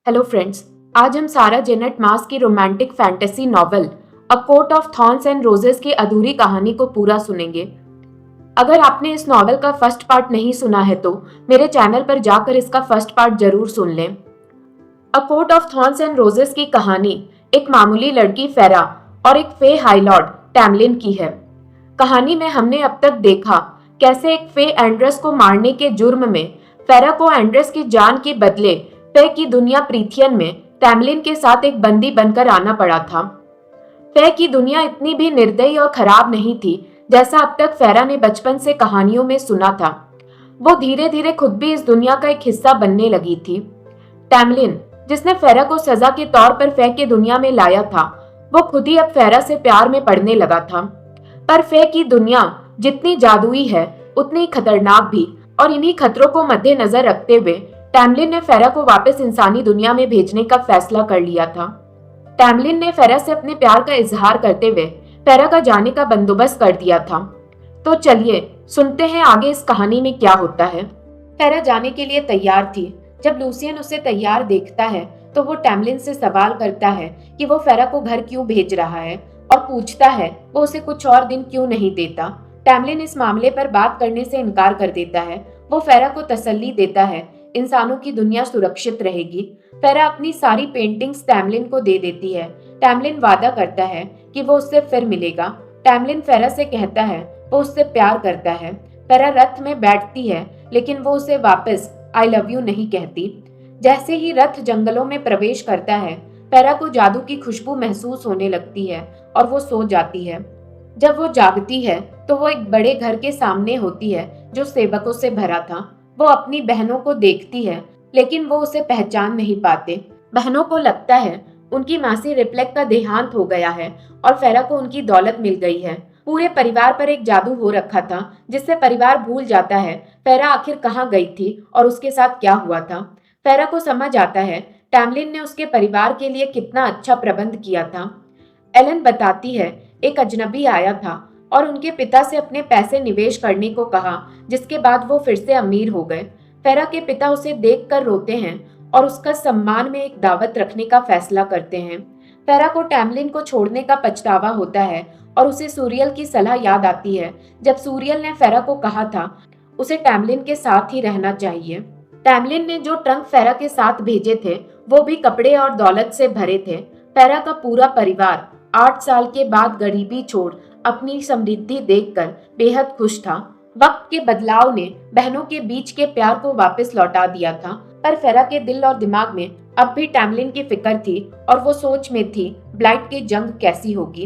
Hello friends. आज हम सारा जेनेट मास की romantic fantasy novel a court of thorns and roses की अधूरी कहानी को पूरा सुनेंगे। अगर आपने इस नॉवल का फर्स्ट पार्ट नहीं सुना है तो मेरे चैनल पर जाकर इसका फर्स्ट पार्ट जरूर सुन लें। A court of thorns and roses की कहानी एक मामूली लड़की फेरा और एक फे हाईलॉर्ड टैमलिन की है। कहानी में हमने अब तक देखा कैसे एक फे एंड्रस को मारने के जुर्म में फेरा को एंड्रस की जान के बदले फे की दुनिया प्रीथियन में टैमलिन के साथ एक बंदी बनकर आना पड़ा था। फे की दुनिया इतनी भी निर्दयी और खराब नहीं थी जैसा अब तक फेरा ने बचपन से कहानियों में सुना था। वो धीरे धीरे खुद भी इस दुनिया का एक हिस्सा बनने लगी थी। टैमलिन, जिसने फेरा को सजा के तौर पर फे की दुनिया में लाया था, वो खुद ही अब फेरा से प्यार में पड़ने लगा था। पर फे की दुनिया जितनी जादुई है उतनी खतरनाक भी, और इन्हीं खतरों को मद्देनजर रखते हुए टैमलिन ने फेरा को वापस इंसानी दुनिया में भेजने का फैसला कर लिया था। टैमलिन ने फेरा से अपने प्यार का इजहार करते हुए फेरा का जाने का बंदोबस्त कर दिया था। तो चलिए सुनते हैं आगे इस कहानी में क्या होता है। फेरा जाने के लिए तैयार थी। जब लूसियन उसे तैयार देखता है तो वो टैमलिन से सवाल करता है कि वो फेरा को घर क्यों भेज रहा है और पूछता है वो उसे कुछ और दिन क्यों नहीं देता। टैमलिन इस मामले पर बात करने से इनकार कर देता है। वो फेरा को तसल्ली देता है, इंसानों की दुनिया सुरक्षित रहेगी। फेरा अपनी सारी पेंटिंग्स टैमलिन को दे देती है। टैमलिन वादा करता है कि वो उससे फिर मिलेगा। टैमलिन फेरा से कहता है वो उससे प्यार करता है। फेरा रथ में बैठती है लेकिन वो उसे वापस आई लव यू नहीं कहती। जैसे ही रथ जंगलों में प्रवेश करता है, फेरा को जादू की खुशबू महसूस होने लगती है और वो सो जाती है। जब वो जागती है तो वो एक बड़े घर के सामने होती है जो सेवकों से भरा था। वो अपनी बहनों को देखती है लेकिन वो उसे पहचान नहीं पाते। बहनों को लगता है उनकी मासी रिप्लेक का देहांत हो गया है और फेरा को उनकी दौलत मिल गई है। पूरे परिवार पर एक जादू हो रखा था जिससे परिवार भूल जाता है फेरा आखिर कहाँ गई थी और उसके साथ क्या हुआ था। फेरा को समझ आता है टैमलिन ने उसके परिवार के लिए कितना अच्छा प्रबंध किया था। एलन बताती है एक अजनबी आया था और उनके पिता से अपने पैसे निवेश करने को कहा, जिसके बाद वो फिर से अमीर हो गए। फेरा के पिता उसे देखकर रोते हैं और उसका सम्मान में एक दावत रखने का फैसला करते हैं। फेरा को टैमलिन को छोड़ने का पछतावा होता है और उसे सूरियल की सलाह याद आती है जब सूरियल ने फेरा को कहा था उसे टैमलिन के साथ ही रहना चाहिए। टैमलिन ने जो ट्रंक फेरा के साथ भेजे थे वो भी कपड़े और दौलत से भरे थे। फेरा का पूरा परिवार 8 साल के बाद गरीबी छोड़ अपनी समृद्धि देखकर बेहद खुश था। वक्त के बदलाव ने बहनों के बीच के प्यार को वापस लौटा दिया था, पर फेरा के दिल और दिमाग में अब भी टैमलिन की फिक्र थी और वो सोच में थी ब्लाइट की जंग कैसी होगी।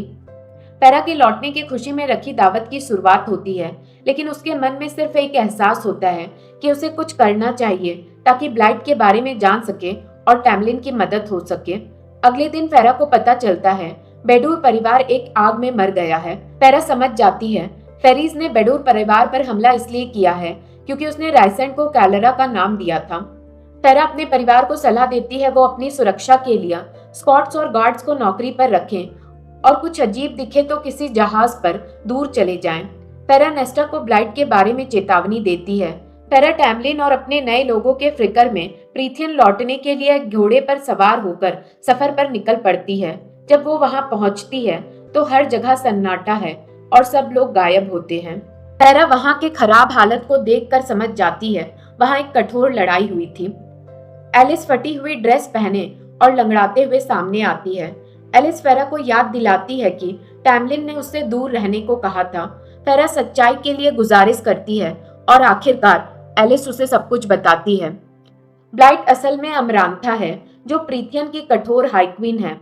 फेरा के लौटने की खुशी में रखी दावत की शुरुआत होती है, लेकिन उसके मन में सिर्फ एक एहसास होता है कि उसे कुछ करना चाहिए ताकि ब्लाइट के बारे में जान सके और टैमलिन की मदद हो सके। अगले दिन फेरा को पता चलता है बेडूर परिवार एक आग में मर गया है। फेरा समझ जाती है फेरीज ने बेडूर परिवार पर हमला इसलिए किया है क्योंकि उसने राइसेंट को कैलरा का नाम दिया था। फेरा अपने परिवार को सलाह देती है वो अपनी सुरक्षा के लिए स्कॉट्स और गार्ड्स को नौकरी पर रखें और कुछ अजीब दिखे तो किसी जहाज पर दूर चले जाएं। फेरा नेस्टा को ब्लाइट के बारे में चेतावनी देती है। फेरा टैमलिन और अपने नए लोगों के फिक्र में प्रीथियन लौटने के लिए घोड़े पर सवार होकर सफर पर निकल पड़ती है। जब वो वहां पहुंचती है तो हर जगह सन्नाटा है और सब लोग गायब होते हैं। फेरा वहां के खराब हालत को देखकर समझ जाती है वहां एक कठोर लड़ाई हुई थी। एलिस फटी हुई ड्रेस पहने और लंगड़ाते हुए सामने आती है। एलिस फेरा को याद दिलाती है कि टैमलिन ने उससे दूर रहने को कहा था। फेरा सच्चाई के लिए गुजारिश करती है और आखिरकार एलिस उसे सब कुछ बताती है। ब्लाइट असल में अमरांथा है जो प्रीथियन की कठोर हाईक्वीन है।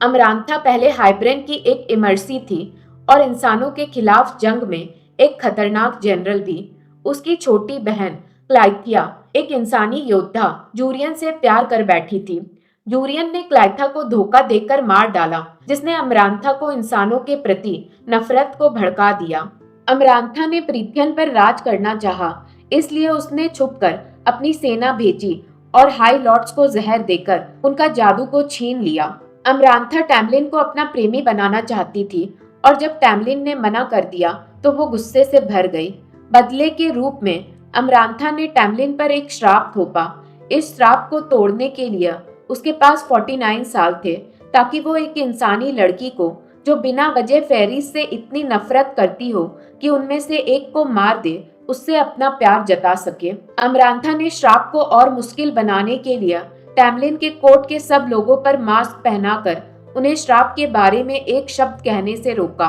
अमरांथा पहले हाइब्रेन की एक इमर्सी थी और इंसानों के खिलाफ जंग में एक खतरनाक जनरल भी। उसकी छोटी बहन क्लाइथिया एक इंसानी योद्धा जूरियन से प्यार कर बैठी थी। जूरियन ने क्लाइथा को धोखा देकर मार डाला, जिसने अमरांथा को इंसानों के प्रति नफरत को भड़का दिया। अमरांथा ने प्रीथियन पर राज करना चाहा, इसलिए उसने छुपकर अपनी सेना भेजी और हाई लॉर्ड्स को जहर देकर उनका जादू को छीन लिया। अमरांथा टैमलिन को अपना प्रेमी बनाना चाहती थी और जब टैमलिन ने मना कर दिया तो वो गुस्से से भर गई। बदले के रूप में अमरांथा ने टैमलिन पर एक श्राप थोपा। इस श्राप को तोड़ने के लिए उसके पास 49 साल थे, ताकि वो एक इंसानी लड़की को जो बिना वजह फेरीज से इतनी नफरत करती हो कि उनमें से एक को मार दे, उससे अपना प्यार जता सके। अमरांथा ने श्राप को और मुश्किल बनाने के लिए टैमलिन के कोर्ट के सब लोगों पर मास्क पहनाकर उन्हें श्राप के बारे में एक शब्द कहने से रोका।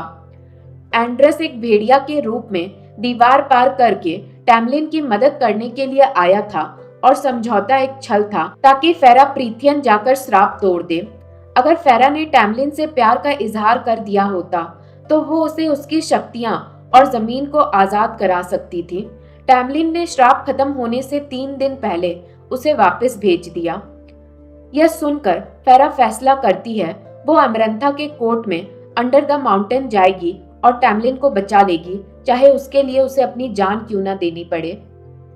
एंड्रस एक भेड़िया के रूप में दीवार पार करके टैमलिन की मदद करने के लिए आया था और समझौता एक छल था ताकि फेरा प्रीथियन जाकर श्राप तोड़ दे। अगर फेरा ने टैमलिन से प्यार का इजहार कर दिया होता तो वो उसे उसकी शक्तियां और जमीन को आजाद करा सकती थी। टैमलिन ने श्राप खत्म होने से 3 दिन पहले उसे वापस भेज दिया। यह सुनकर फेरा फैसला करती है वो अमरंथा के कोर्ट में अंडर द माउंटेन जाएगी और टैमलिन को बचा लेगी, चाहे उसके लिए उसे अपनी जान क्यों न देनी पड़े।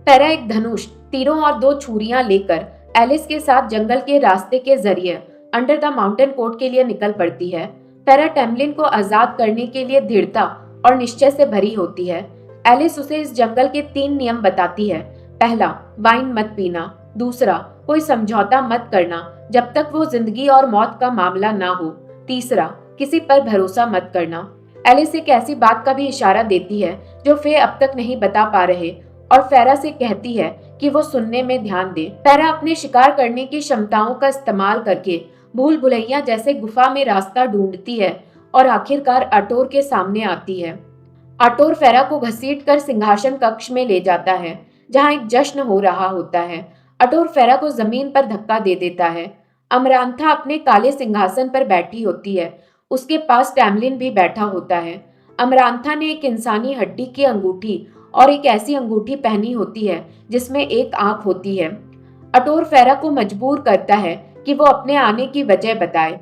फेरा एक धनुष, तीरों और 2 छुरियां लेकर एलिस के साथ जंगल के रास्ते के जरिए अंडर द माउंटेन कोर्ट के लिए निकल पड़ती है। फेरा टैमलिन को आजाद करने के लिए दृढ़ता और निश्चय से भरी होती है। एलिस उसे इस जंगल के 3 नियम बताती है। पहला, वाइन मत पीना। दूसरा, कोई समझौता मत करना जब तक वो जिंदगी और मौत का मामला ना हो। तीसरा, किसी पर भरोसा मत करना। एलिस एक ऐसी बात का भी इशारा देती है जो फे अब तक नहीं बता पा रहे और फेरा से कहती है कि वो सुनने में ध्यान दे। फेरा अपने शिकार करने की क्षमताओं का इस्तेमाल करके भूल भुलैया जैसे गुफा में रास्ता ढूंढती है और आखिरकार अटोर के सामने आती है। अटोर फेरा को घसीटकर सिंहासन कक्ष में ले जाता है जहां एक जश्न हो रहा होता है। अटोर फेरा को जमीन पर धक्का दे देता है। अमरांथा अपने काले सिंहासन पर बैठी होती है। उसके पास टैमलिन भी बैठा होता है। अमरांथा ने एक इंसानी हड्डी की अंगूठी और एक ऐसी अंगूठी पहनी होती है जिसमें एक आंख होती है। अटोर फेरा को मजबूर करता है कि वो अपने आने की वजह बताए,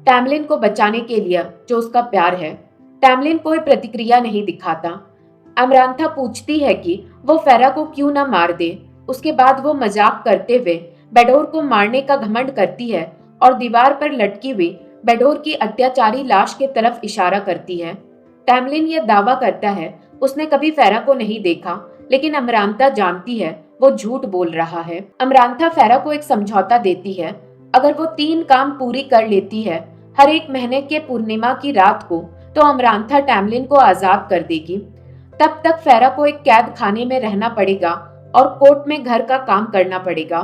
टैमलिन को बचाने के लिए जो उसका प्यार है। टैमलिन कोई प्रतिक्रिया नहीं दिखाता। अमरांथा पूछती है कि वो फेरा को क्यों ना मार दे। उसके बाद वो मजाक करते हुए बेडोर को मारने का घमंड करती है और दीवार पर लटकी हुई बेडोर की अत्याचारी लाश की तरफ इशारा करती है। टैमलिन यह दावा करता है उसने कभी फेरा को नहीं देखा, लेकिन अमरांथा जानती है वो झूठ बोल रहा है। अमरांथा फेरा को एक समझौता देती है। अगर वो 3 काम पूरी कर लेती है हर एक महीने के पूर्णिमा की रात को, तो अमरांथा टैमलिन को आजाद कर देगी। तब तक फेरा को एक कैद खाने में रहना पड़ेगा और कोर्ट में घर का काम करना पड़ेगा।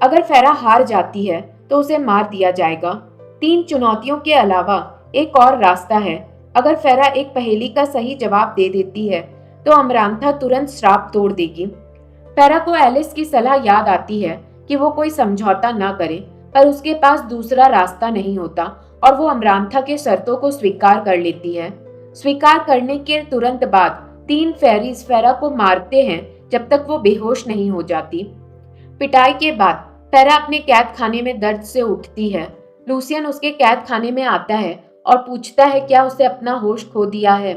अगर फेरा हार जाती है तो उसे मार दिया जाएगा। 3 चुनौतियों के अलावा एक और रास्ता है। अगर फेरा एक पहेली का सही जवाब दे देती है तो अमरांथा तुरंत श्राप तोड़ देगी। फेरा को एलिस की सलाह याद आती है कि वो कोई समझौता ना करे, पर उसके पास दूसरा रास्ता नहीं होता और वो अमरांथा के शर्तों को स्वीकार कर लेती है। स्वीकार करने के तुरंत बाद 3 फेरीज फेरा को मारते हैं जब तक वो बेहोश नहीं हो जाती। पिटाई के बाद फेरा अपने कैद खाने में दर्द से उठती है। लूसियन उसके कैद खाने में आता है और पूछता है क्या उसे अपना होश खो दिया है।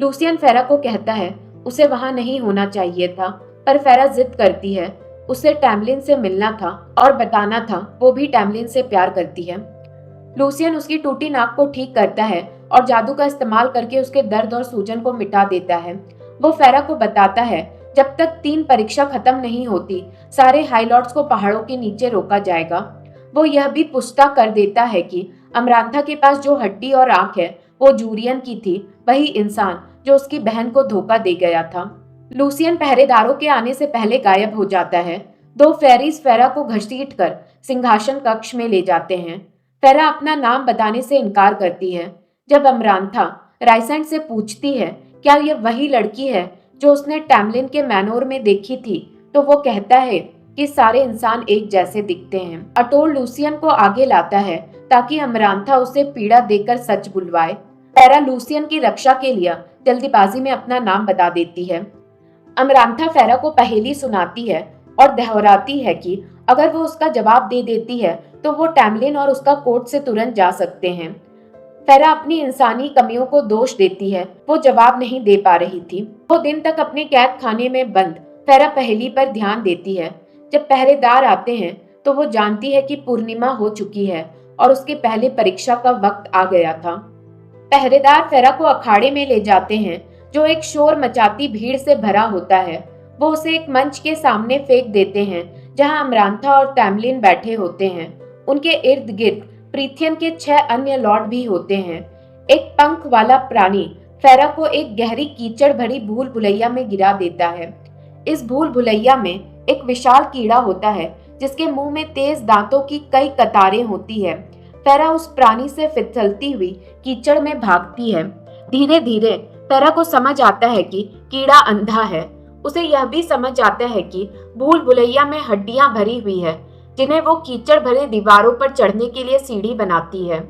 लूसियन फेरा को कहता है उसे वहां नहीं होना चाहिए था, पर फेरा जिद करती है उसे टैमलिन से मिलना था और बताना था वो भी टैमलिन से प्यार करती है। लूसियन उसकी टूटी नाक को ठीक करता है और जादू का इस्तेमाल करके उसके दर्द और सूजन को मिटा देता है। वो फेरा को बताता है जब तक 3 परीक्षा खत्म नहीं होती सारे हाईलॉर्ड्स को पहाड़ों के नीचे रोका जाएगा। वो यह भी पुष्टा कर देता है कि अमरांथा के पास जो हड्डी और आंख है वो जूरियन की थी, वही इंसान जो उसकी बहन को धोखा दे गया था। लूसियन पहरेदारों के आने से पहले गायब हो जाता है। 2 फेरीज फेरा को घसीटकर सिंहासन कक्ष में ले जाते हैं। फेरा अपना नाम बताने से इनकार करती है। जब अमरांथा राइसेंट से पूछती है क्या यह वही लड़की है जो उसने टैमलिन के मैनोर में देखी थी, तो वो कहता है कि सारे इंसान एक जैसे दिखते हैं। अटोर लूसियन को आगे लाता है ताकि अमरांथा उसे पीड़ा देकर सच बुलवाए। फेरा लूसियन की रक्षा के लिए जल्दीबाजी में अपना नाम बता देती है। अमरांथा फेरा को पहेली सुनाती है और दोहराती है कि अगर वो उसका जवाब दे देती है तो वो टैमलिन और उसका कोर्ट से तुरंत जा सकते हैं। फेरा अपनी इंसानी कमियों को दोष देती है, वो जवाब नहीं दे पा रही थी। वो दिन तक अपने कैद खाने में बंद फेरा पहेली पर ध्यान देती है। जब पहरेदार आते हैं तो वो जानती है कि पूर्णिमा हो चुकी है और उसके पहले परीक्षा का वक्त आ गया था। पहरेदार फेरा को अखाड़े में ले जाते हैं जो एक शोर मचाती भीड़ से भरा होता है। वो उसे एक मंच के सामने फेंक देते हैं जहां अमरांथा और टैमलिन बैठे होते हैं। उनके इर्द गिर्द प्रीथियन के 6 अन्य लॉर्ड भी होते हैं। एक पंख वाला प्राणी फेरा को एक गहरी कीचड़ भरी भूल भुलैया में गिरा देता है। इस भूल भुलैया में एक विशाल कीड़ा होता है जिसके मुंह में तेज दांतों की कई कतारें होती है। फेरा उस प्राणी से फिसलती हुई कीचड़ में भागती है। धीरे धीरे फेरा को समझ आता है कि कीड़ा अंधा है। उसे यह भी समझ आता है कि भूल भुलैया में हड्डियां भरी हुई है जिन्हें वो कीचड़ भरे दीवारों पर चढ़ने के लिए सीढ़ी बनाती है।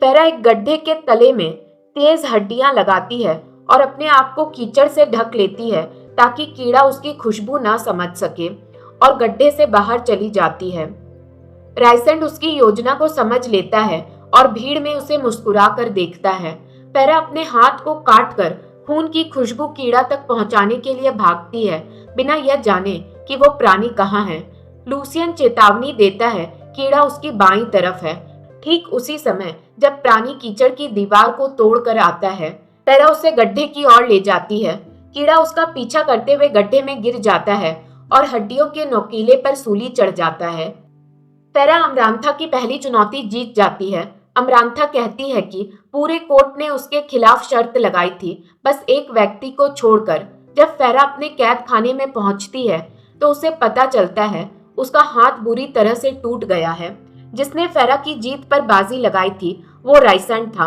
फेरा एक गड्ढे के तले में तेज हड्डियां लगाती है और अपने आप को कीचड़ से ढक लेती है ताकि कीड़ा उसकी खुशबू ना समझ सके, और गड्ढे से बाहर चली जाती है। राइसेंड उसकी योजना को समझ लेता है और भीड़ में उसे मुस्कुरा कर देखता है। फेरा अपने हाथ को काट कर खून की खुशबू कीड़ा तक पहुंचाने के लिए भागती है, बिना यह जाने कि वो प्राणी कहाँ है। लूसियन चेतावनी देता है कीड़ा उसकी बाईं तरफ है। ठीक उसी समय जब प्राणी कीचड़ की दीवार को तोड़ कर आता है, फेरा उसे गड्ढे की ओर ले जाती है। कीड़ा उसका पीछा करते हुए गड्ढे में गिर जाता है और हड्डियों के नोकीले पर सूली चढ़ जाता है। फेरा अमरांथा की पहली चुनौती जीत जाती है। अमरांथा कहती है कि पूरे कोर्ट ने उसके खिलाफ शर्त लगाई थी, बस एक व्यक्ति को छोड़कर। जब फेरा अपने कैद खाने में पहुंचती है तो उसे पता चलता है उसका हाथ बुरी तरह से टूट गया है। जिसने फेरा की जीत पर बाजी लगाई थी वो राइसेंड था।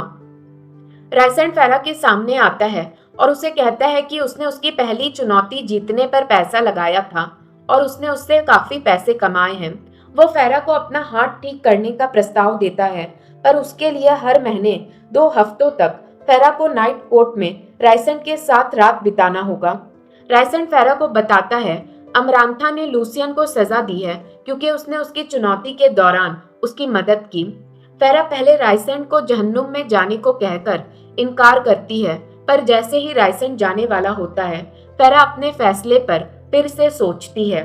राइसेंड फेरा के सामने आता है और उसे कहता है कि उसने उसकी पहली चुनौती जीतने पर पैसा लगाया था और उसने उससे काफी पैसे कमाए हैं। वो फेरा को अपना हाथ ठीक करने का प्रस्ताव देता है, पर उसके लिए हर महीने 2 हफ्तों तक फेरा को नाइट कोर्ट में राइसेंड के साथ रात बिताना होगा। राइसेंड फेरा को बताता है अमरांथा ने लूसियन को सजा दी है क्योंकि उसने उसकी चुनौती के दौरान उसकी मदद की। फेरा पहले राइसेंड को जहन्नुम में जाने को कहकर इनकार करती है, पर जैसे ही राइसेंड जाने वाला होता है, फेरा अपने फैसले पर फिर से सोचती है।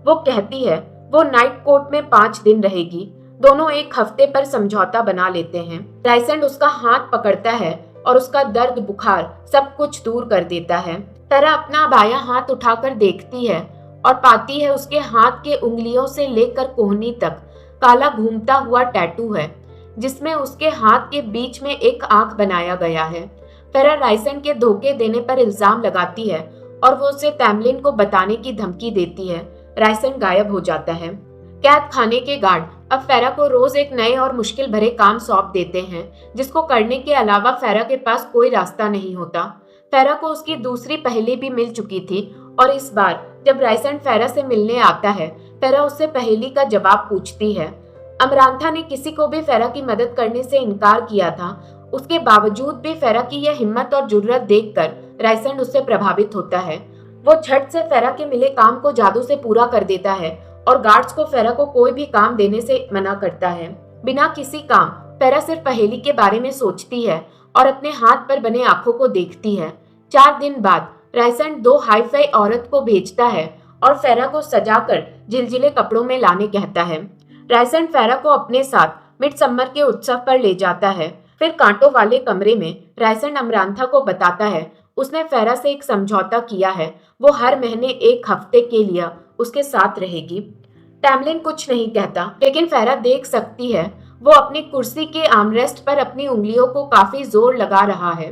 वो कहती है वो नाइट कोर्ट में 5 दिन रहेगी। दोनों एक हफ्ते पर समझौता बना लेते हैं। राइसेंड उसका हाथ पकड़ता है और उसका दर्द बुखार सब कुछ दूर कर देता है। फेरा अपना बायां हाथ उठाकर देखती है और पाती है उसके हाथ के उंगलियों से लेकर कोहनी तक काला घूमता हुआ टैटू है, जिसमें उसके हाथ के बीच में एक आंख बनाया गया है। फेरा राइसेंड के धोखे देने पर इल्जाम लगाती है और वो उसे तैमलिन को बताने की धमकी देती है। राइसेंड गायब हो जाता है। कैद खाने के गार्ड अब फेरा को रोज एक नए और मुश्किल भरे काम सौंप देते हैं, जिसको करने के अलावा फेरा के पास कोई रास्ता नहीं होता। फेरा को उसकी दूसरी पहेली भी मिल चुकी थी और इस बार जब राइसेंड फेरा से मिलने आता है, फेरा उससे पहेली का जवाब पूछती है। अमरांथा ने किसी को भी फेरा की मदद करने से इनकार किया था। उसके बावजूद भी फेरा की यह हिम्मत और जुर्रत देखकर राइसेंड उससे प्रभावित होता है। वो झट से फेरा के मिले काम को जादू से पूरा कर देता है और गार्ड्स को फेरा को कोई भी काम देने से मना करता है। बिना किसी काम फेरा सिर्फ पहेली के बारे में सोचती है और अपने हाथ पर बने आंखों को देखती है। 4 दिन बाद राइसेंड 2 हाई-फाई औरत को भेजता है और फेरा को सजाकर झिलझिले कपड़ों में लाने कहता है। राइसेंड फेरा को अपने साथ मिडसमर के उत्सव पर ले जाता है। फिर कांटों वाले कमरे में राइसेंड अमरांथा को बताता है उसने फेरा से एक समझौता किया है। वो हर महीने 1 हफ्ते के लिए उसके साथ रहेगी। टैमलिन कुछ नहीं कहता, लेकिन फेरा देख सकती है वो अपनी कुर्सी के आर्मरेस्ट पर अपनी उंगलियों को काफी जोर लगा रहा है।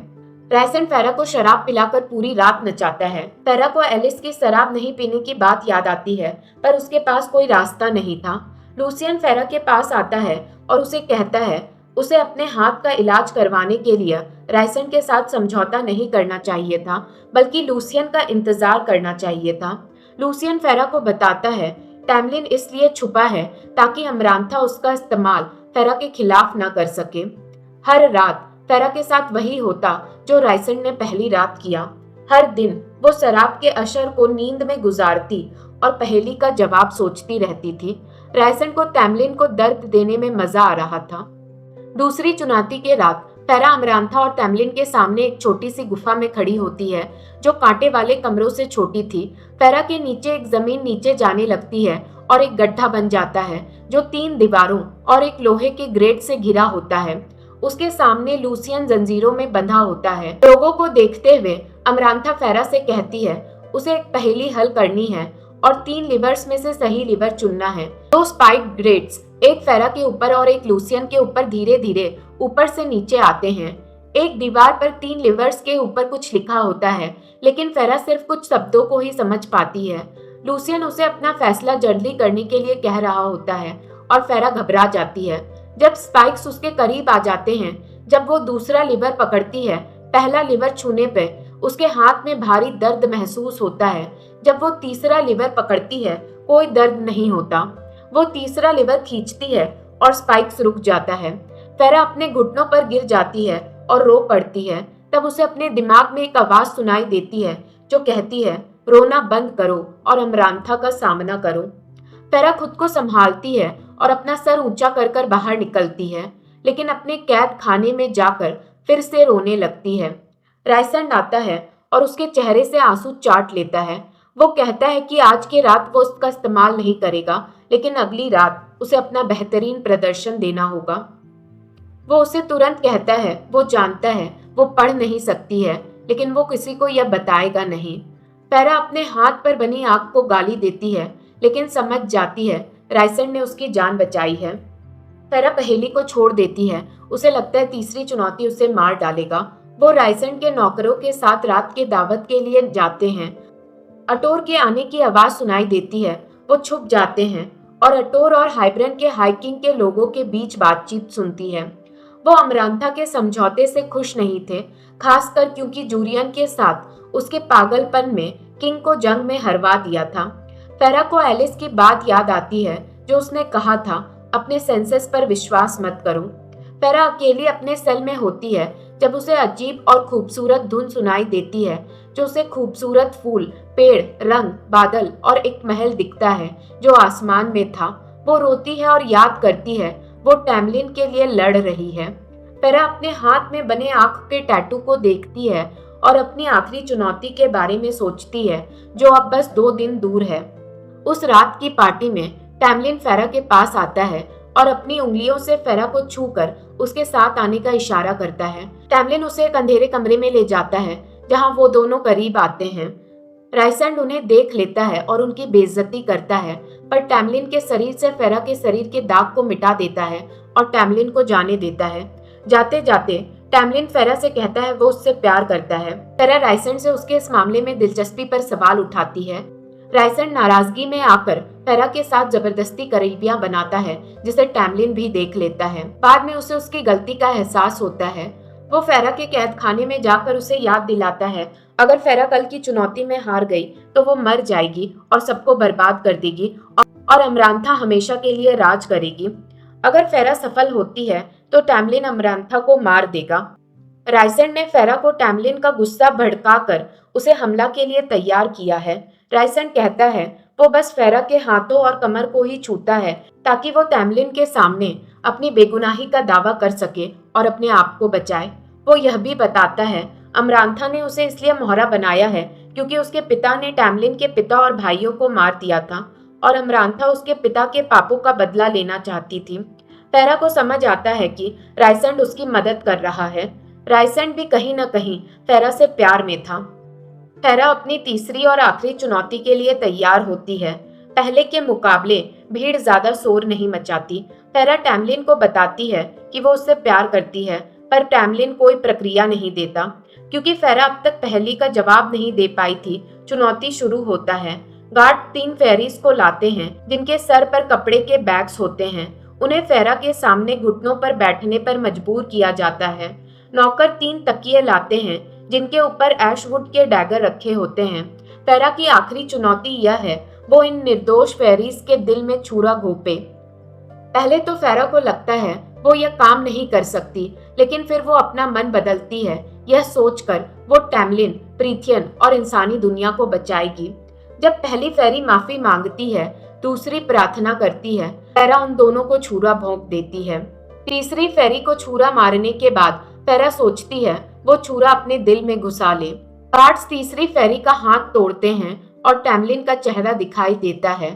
राइसेंड फेरा को शराब पिलाकर पूरी रात नचाता है। फेरा को एलिस की शराब नहीं पीने की बात याद आती है, पर उसके पास कोई रास्ता नहीं था। लूसियन फेरा के पास आता है और उसे कहता है उसे अपने हाथ का इलाज करवाने के लिए राइसेंड के साथ समझौता नहीं करना चाहिए था, बल्कि लूसियन का इंतजार करना चाहिए था। लूसियन फेरा को बताता है टैमलिन इसलिए छुपा है ताकि अमरांथा उसका इस्तेमाल फेरा के खिलाफ न कर सके। हर रात फेरा के साथ वही होता जो राइसेंड ने पहली रात किया। हर दिन वो शराब के असर को नींद में गुजारती और पहेली का जवाब सोचती रहती थी। राइसेंड को टैमलिन को दर्द देने में मजा आ रहा था। दूसरी चुनौती के रात फेरा अमरांथा और टैमलिन के सामने एक छोटी सी गुफा में खड़ी होती है जो कांटे वाले कमरों से छोटी थी। फेरा के नीचे एक जमीन नीचे जाने लगती है और एक गड्ढा बन जाता है जो 3 दीवारों और एक लोहे के ग्रेट से घिरा होता है। उसके सामने लूसियन जंजीरों में बंधा होता है। लोगों को देखते हुए अमरांथा फेरा से कहती है उसे एक पहेली हल करनी है और 3 लिवर्स में से सही लिवर चुनना है। 2 स्पाइक ग्रेट्स एक फेरा के ऊपर और एक लूसियन के ऊपर धीरे धीरे ऊपर से नीचे आते हैं। एक दीवार पर 3 लिवर्स के ऊपर कुछ लिखा होता है, लेकिन फेरा सिर्फ कुछ शब्दों को ही समझ पाती है। लूसियन उसे अपना फैसला जल्दी करने के लिए कह रहा होता है और फेरा घबरा जाती है। जब स्पाइक्स उसके करीब आ जाते हैं, जब वो दूसरा लिवर पकड़ती है, पहला लिवर छूने पे उसके हाथ में भारी दर्द महसूस होता है। जब वो तीसरा लिवर पकड़ती है, कोई दर्द नहीं होता। वो तीसरा लिवर खींचती है और स्पाइक्स रुक जाता है। फेरा अपने घुटनों पर गिर जाती है और रो पड़ती है। तब उसे अपने दिमाग में एक आवाज सुनाई देती है जो कहती है, रोना बंद करो और अमरांथा का सामना करो। फेरा खुद को संभालती है और अपना सर ऊंचा कर कर बाहर निकलती है, लेकिन अपने कैद खाने में जाकर फिर से रोने लगती है। रायसंड आता है और उसके चेहरे से आंसू चाट लेता है। वो कहता है कि आज की रात वो उसका इस्तेमाल नहीं करेगा, लेकिन अगली रात उसे अपना बेहतरीन प्रदर्शन देना होगा। वो उसे तुरंत कहता है, वो जानता है वो पढ़ नहीं सकती है, लेकिन वो किसी को यह बताएगा नहीं। फेरा अपने हाथ पर बनी आग को गाली देती है, लेकिन समझ जाती है रायसंड ने उसकी जान बचाई है। फेरा पहेली को छोड़ देती है। उसे लगता है तीसरी चुनौती उसे मार डालेगा। वो रायसंड के नौकरों के साथ रात के दावत के लिए जाते हैं। अटोर के आने की आवाज सुनाई देती है। वो छुप जाते हैं और अटोर और हाइब्रन के हाइकिंग के लोगों के बीच बातचीत सुनती है। वो अमरांथा के समझौते से खुश नहीं थे, खासकर क्योंकि जूरियन के साथ उसके पागलपन में किंग को जंग में हरवा दिया था। फेरा को एलिस की बात याद आती है जो उसने कहा था, अपने सेंसेस पर विश्वास मत करो। फेरा अकेली अपने सेल में होती है जब उसे अजीब और खूबसूरत धुन सुनाई देती है, जो उसे खूबसूरत फूल, पेड़, रंग, बादल और एक महल दिखता है जो आसमान में था। वो रोती है और याद करती है वो टैमलिन के लिए लड़ रही है। फेरा अपने हाथ में बने आंख के टैटू को देखती है और अपनी आखिरी चुनौती के बारे में सोचती है जो अब बस 2 दिन दूर है। उस रात की पार्टी में टैमलिन फेरा के पास आता है और अपनी उंगलियों से फेरा को छूकर उसके साथ आने का इशारा करता है। टैमलिन उसे एक अंधेरे कमरे में ले जाता है जहां वो दोनों करीब आते हैं। रायसंड उन्हें देख लेता है और उनकी बेइज्जती करता है, पर टैमलिन के शरीर से फेरा के शरीर के दाग को मिटा देता है और टैमलिन को जाने देता है। जाते जाते टैमलिन फेरा से कहता है वो उससे प्यार करता है। फेरा रायसंड से उसके इस मामले में दिलचस्पी पर सवाल उठाती है। रायसंड नाराजगी में आकर फेरा के साथ जबरदस्ती करीबियां बनाता है, जिसे टैमलिन भी देख लेता है। बाद में उसे उसकी गलती का एहसास होता है। वो फेरा के कैद खाने में जाकर उसे याद दिलाता है, अगर फेरा कल की चुनौती में हार गई तो वो मर जाएगी और सबको बर्बाद कर देगी और अमरांथा हमेशा के लिए राज करेगी। अगर फेरा सफल होती है तो टैमलिन अमरांथा को मार देगा। रायसंड ने फेरा को टैमलिन का गुस्सा भड़काकर उसे हमला के लिए तैयार किया है। रायसंड कहता है वो बस फेरा के हाथों और कमर को ही छूता है ताकि वो टैमलिन के सामने अपनी बेगुनाही का दावा कर सके और अपने आप को बचाए। वो यह भी बताता है अमरांथा ने उसे इसलिए मोहरा बनाया है क्योंकि उसके पिता ने टैमलिन के पिता और भाइयों को मार दिया था और अमरांथा उसके पिता के पापों का बदला लेना चाहती थी। फेरा को समझ आता है कि रायसंड उसकी मदद कर रहा है। रायसंड भी कहीं न कहीं फेरा से प्यार में था। फेरा अपनी तीसरी और आखिरी चुनौती के लिए तैयार होती है। पहले के मुकाबले भीड़ ज्यादा शोर नहीं मचाती। फेरा टैमलिन को बताती है कि वो उससे प्यार करती है, पर टैमलिन कोई प्रक्रिया नहीं देता। क्योंकि फेरा अब तक पहेली का जवाब नहीं दे पाई थी, चुनौती शुरू होता है। गार्ड 3 फेरीज को लाते हैं जिनके सर पर कपड़े के बैग्स होते हैं। उन्हें फेरा के सामने घुटनों पर बैठने पर मजबूर किया जाता है। नौकर 3 तकिए लाते हैं जिनके ऊपर ऐशवुड के डैगर रखे होते हैं। फेरा की आखिरी चुनौती यह है वो इन निर्दोष फेरीज के दिल में छुरा घोंपे। पहले तो फेरा को लगता है वो यह काम नहीं कर सकती, लेकिन फिर वो अपना मन बदलती है, यह सोचकर वो टैमलिन, प्रीथियन और इंसानी दुनिया को बचाएगी। जब पहली फेरी माफी मांगती है, दूसरी प्रार्थना करती है, फेरा उन दोनों को छुरा भोंक देती है। तीसरी फेरी को छुरा मारने के बाद फेरा सोचती है वो छुरा अपने दिल में घुसा ले। गार्ड्स तीसरी फेरी का हाथ तोड़ते हैं और टैमलिन का चेहरा दिखाई देता है।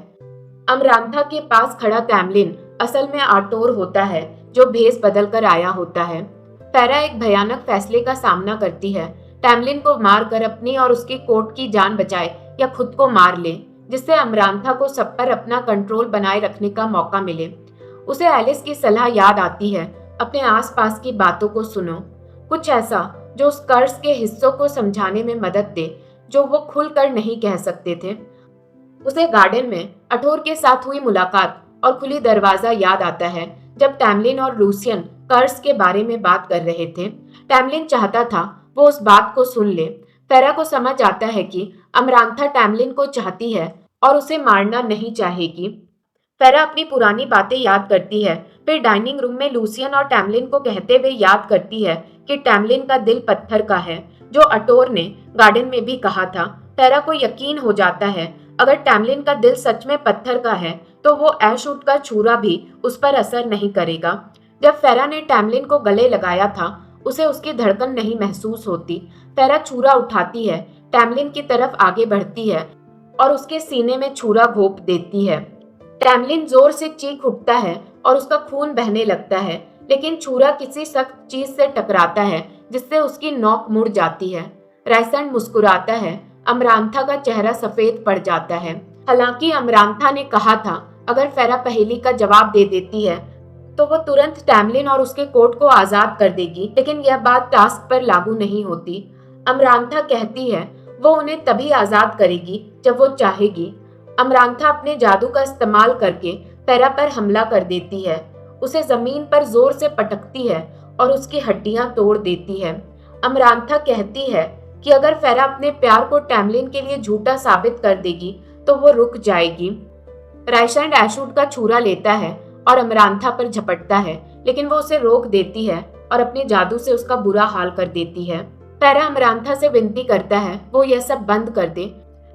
अमरांथा के पास खड़ा टैमलिन असल में आटोर होता है जो भेष बदल कर आया होता है। फेरा एक भयानक फैसले का सामना करती है, टैमलिन को मारकर अपनी और उसकी कोर्ट की जान बचाए या खुद को मार ले, जिससे अमरांथा को सब पर अपना कंट्रोल बनाए रखने का मौका मिले। उसे एलिस की सलाह याद आती है, अपने आसपास की बातों को सुनो, कुछ ऐसा जो उस कर्ज के हिस्सों को समझाने में मदद दे जो वो खुलकर नहीं कह सकते थे। उसे गार्डन में अठोर के साथ हुई मुलाकात और खुली दरवाजा याद आता है जब टैमलिन और लूसियन कर्ज के बारे में बात कर रहे थे। टैमलिन चाहता था वो उस बात को सुन ले। फेरा को समझ आता है कि अमरांथा टैमलिन को चाहती है और उसे मारना नहीं चाहेगी। फेरा अपनी पुरानी बातें याद करती है, फिर डाइनिंग रूम में लूसियन और टैमलिन को कहते हुए याद करती है कि टैमलिन का दिल पत्थर का है, जो अटोर ने गार्डन में भी कहा था। फेरा को यकीन हो जाता है अगर टैमलिन का दिल सच में पत्थर का है तो वो ऐशूट का छुरा भी उस पर असर नहीं करेगा। जब फेरा ने टैमलिन को गले लगाया था उसे उसकी धड़कन नहीं महसूस होती। फेरा छुरा उठाती है, टैमलिन की तरफ आगे बढ़ती है और उसके सीने में छुरा घोंप देती है। टैमलिन जोर से चीख उठता है और उसका खून बहने लगता है, लेकिन छुरा किसी सख्त चीज से टकराता है जिससे उसकी नोक मुड़ जाती है। रायसेंड मुस्कुराता है, अमरांथा का चेहरा सफेद पड़ जाता है। हालांकि अमरांथा ने कहा था अगर फेरा पहेली का जवाब दे देती है तो वो तुरंत टैमलिन और उसके कोट को आजाद कर देगी, लेकिन यह बात टास्क पर लागू नहीं होती। अमरांथा कहती है वो उन्हें तभी आजाद करेगी जब वो चाहेगी। अमरांथा अपने जादू का इस्तेमाल करके फेरा पर हमला कर देती है, उसे जमीन पर जोर से पटकती है और उसकी हड्डियां तोड़ देती है। अमरांथा कहती है कि अगर फेरा अपने प्यार को टैमलिन के लिए झूठा साबित कर देगी तो वो रुक जाएगी। रायसेंड ऐशूट का छुरा लेता है और अमरांथा पर झपटता है, लेकिन वो उसे रोक देती है और अपने जादू से उसका बुरा हाल कर देती है। फेरा अमरांथा से विनती करता है वो यह सब बंद कर दे,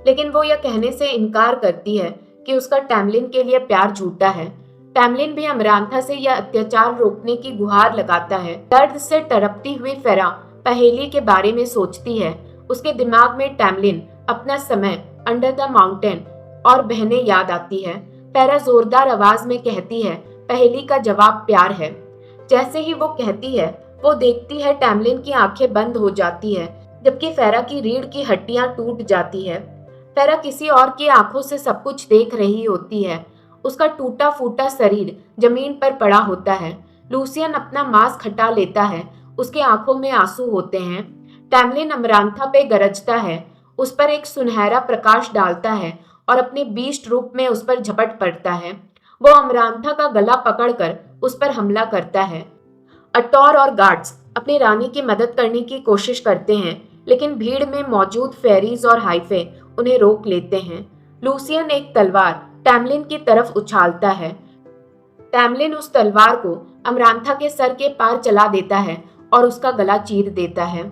लेकिन वो यह कहने से इनकार करती है कि उसका टैमलिन के लिए प्यार झूठा है। टैमलिन भी अमरांथा से यह अत्याचार रोकने की गुहार लगाता है। दर्द से तड़पती हुई फेरा पहेली के बारे में सोचती है। उसके दिमाग में टैमलिन, अपना समय, अंडर द माउंटेन और बहनें याद आती है। फेरा जोरदार आवाज में कहती है पहेली का जवाब प्यार है। जैसे ही वो कहती है वो देखती है टैमलिन की आंखें बंद हो जाती है, जबकि फेरा की रीढ़ की हड्डियां टूट जाती है। फेरा किसी और की आंखों से सब कुछ देख रही होती है। उसका टूटा फूटा शरीर जमीन पर पड़ा होता है। लूसियन अपना मास्क हटा लेता है, उसके आंखों में आंसू होते हैं। टैमलिन अमरांथा पे गरजता है, उस पर एक सुनहरा प्रकाश डालता है और अपने बीस्ट रूप में उस पर झपट पड़ता है। वो अमरांथा का गला पकड़कर उस पर हमला करता है। अटोर और गार्ड्स अपनी रानी की मदद करने की कोशिश करते हैं, लेकिन भीड़ में मौजूद फेरीज और हाइफे उन्हें रोक लेते हैं। लूसियन एक तलवार टैमलिन की तरफ उछालता है। टैमलिन उस तलवार को अमरांथा के सर के पार चला देता है और उसका गला चीर देता है।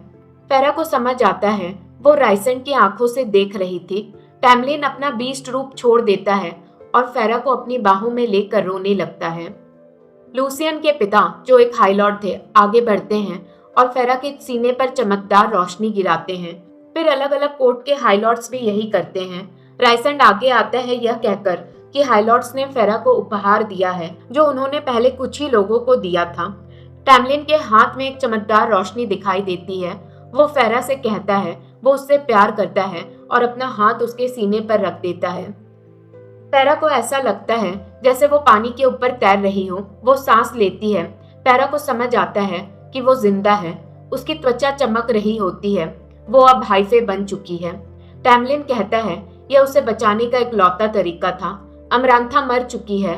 फेरा को समझ आता है वो रायसेंड की आंखों से देख रही थी। टैमलिन अपना बीस्ट रूप छोड़ देता है और फेरा को अपनी बाहों में लेकर रोने लगता है। लूसियन के पिता, जो एक हाईलॉर्ड थे, आगे बढ़ते हैं और फेरा के सीने पर चमकदार रोशनी गिराते हैं। फिर अलग अलग कोर्ट के हाईलॉर्ड्स भी यही करते हैं। रायसेंड आगे आता है यह कहकर कि हाईलॉर्ड्स ने फेरा को उपहार दिया है जो उन्होंने पहले कुछ ही लोगों को दिया था। टैमलिन के हाथ में एक चमकदार रोशनी दिखाई देती है। वो फेरा से कहता है वो उससे प्यार करता है और अपना हाथ उसके सीने पर रख देता है। फेरा को ऐसा लगता है जैसे वो पानी के ऊपर तैर रही हो। वो सांस लेती है। फेरा को समझ आता है कि वो जिंदा है। उसकी त्वचा चमक रही होती है। वो अब हाइफे बन चुकी है। टैमलिन कहता है यह उसे बचाने का इकलौता तरीका था। अमरांथा मर चुकी है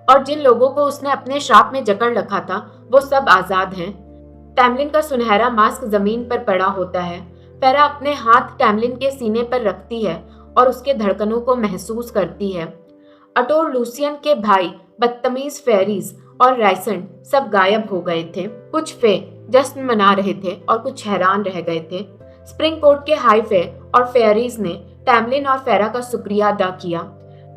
और जिन लोगों को उसने अपने श्राप में जकड़ रखा था वो सब आजाद हैं। टैमलिन का सुनहरा मास्क जमीन पर पड़ा होता है। फेरा अपने हाथ टैमलिन के सीने पर रखती है और उसके धड़कनों को महसूस करती है। अटोर, लूसियन के भाई, बदतमीज फेरीज और रायसेंड सब गायब हो गए थे। कुछ फे जश्न मना रहे थे और कुछ हैरान रह गए थे। स्प्रिंग कोर्ट के हाईफे और फेरीज ने टैमलिन और फेरा का शुक्रिया अदा किया।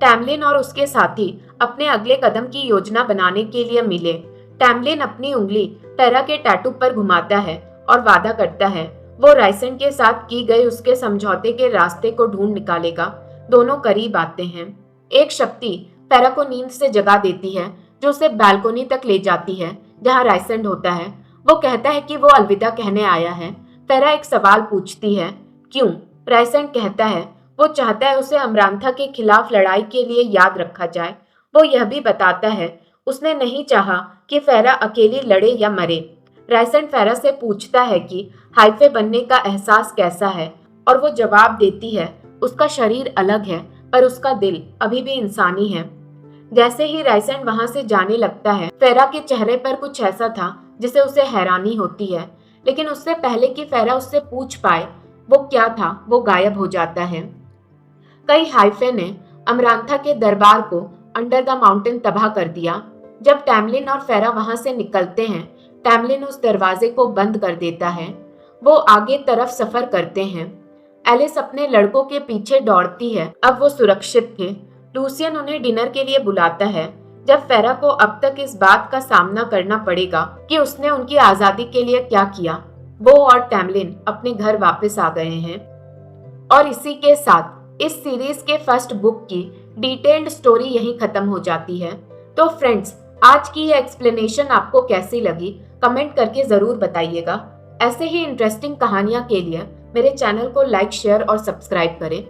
टैमलिन और उसके साथी अपने अगले कदम की योजना बनाने के लिए मिले। टैमलिन अपनी उंगली फेरा के टैटू पर घुमाता है और वादा करता है वो रायसेंड के साथ की गई उसके समझौते के रास्ते को ढूंढ निकालेगा। दोनों करीब आते हैं। एक शक्ति फेरा को नींद से जगा देती है, जो उसे बालकोनी तक ले जाती है जहां रायसेंड होता है। वो कहता है कि वो अलविदा कहने आया है। फेरा एक सवाल पूछती है, क्यों? रायसेंड कहता है वो चाहता है उसे अमरांथा के खिलाफ लड़ाई के लिए याद रखा जाए। वो यह भी बताता है उसने नहीं चाहा कि फेरा अकेली लड़े या मरे। रायसेन फेरा से पूछता है कि हाइफे बनने का एहसास कैसा है और वो जवाब देती है, उसका शरीर अलग है पर उसका दिल अभी भी इंसानी है। जैसे ही रायसेन वहां से जाने लगता है, फेरा के चेहरे पर कुछ ऐसा था जिसे उसे हैरानी होती है, लेकिन उससे पहले कि फेरा उससे पूछ पाए वो क्या था, वो गायब हो जाता है। कई हाइफे ने अमरांथा के दरबार को अंडर द माउंटेन तबाह कर दिया। जब टैमलिन और फेरा वहां से निकलते हैं, टैमलिन उस दरवाजे को बंद कर देता है। वो आगे तरफ सफर करते हैं। एलिस अपने लड़कों के पीछे दौड़ती है, अब वो सुरक्षित थे। लूसियन उन्हें डिनर के लिए बुलाता है। जब फेरा को अब तक इस बात का सामना करना पड़ेगा कि उसने उनकी आजादी के लिए क्या किया, वो और टैमलिन अपने घर वापस आ गए हैं। और इसी के साथ इस सीरीज के फर्स्ट बुक की डिटेल्ड स्टोरी यहीं खत्म हो जाती है। तो फ्रेंड्स, आज की ये एक्सप्लेनेशन आपको कैसी लगी कमेंट करके जरूर बताइएगा। ऐसे ही इंटरेस्टिंग कहानियां के लिए मेरे चैनल को लाइक, शेयर और सब्सक्राइब करें।